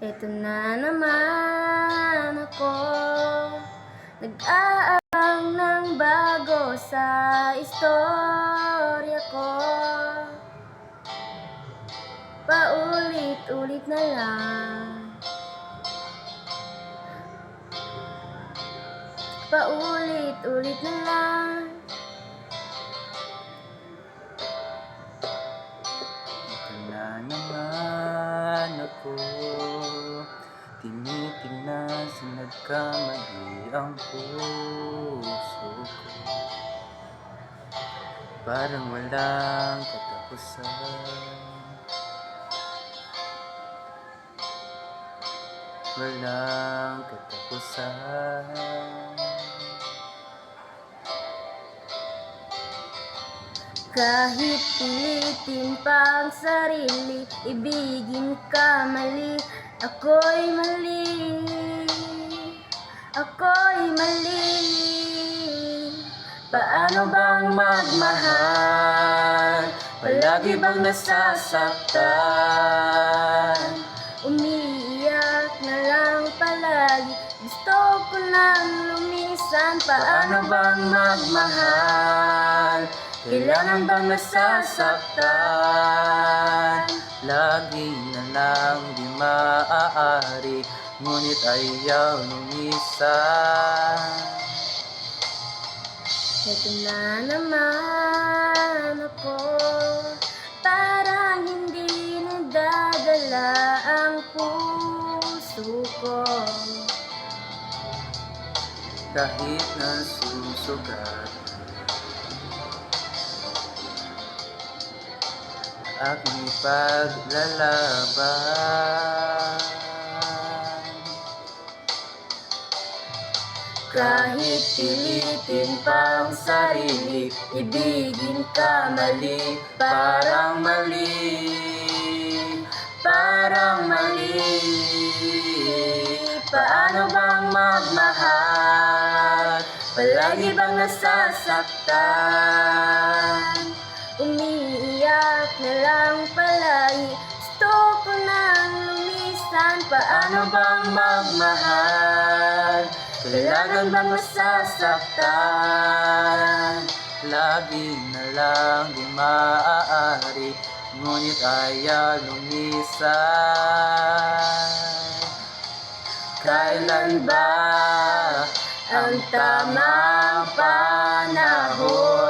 Eto na naman ako, nag-aabang ng bago sa istorya ko. Paulit-ulit na lang, paulit-ulit na lang. Ito na naman ako, tinitingnan sa nagkamali ang puso ko. Parang walang katapusan, walang katapusan. Kahit pilitin pang sarili, ibigin ka mali. Ako'y mali, ako'y mali. Paano bang magmahal? Palagi bang nasasaktan? Umiiyak na lang palagi, gusto ko nang lumisan. Paano bang magmahal? Kailangan bang nasasaktan? Lagi na lang di maaari, ngunit ayaw lumisan. Ito na naman ako, parang hindi nadadala ang puso ko. Kahit nasusugat aking paglalaban. Kahit pilitin pang sarili, ibigin ka mali. Parang mali, parang mali. Paano bang magmahal? Palagi bang nasasaktan? Umiiyak na lang palagi, gusto ko nang lumisan. Paano bang magmahal? Kailangan bang masasaktan? Lagi na lang di maaari, ngunit ayaw lumisan. Kailan ba ang tamang panahon?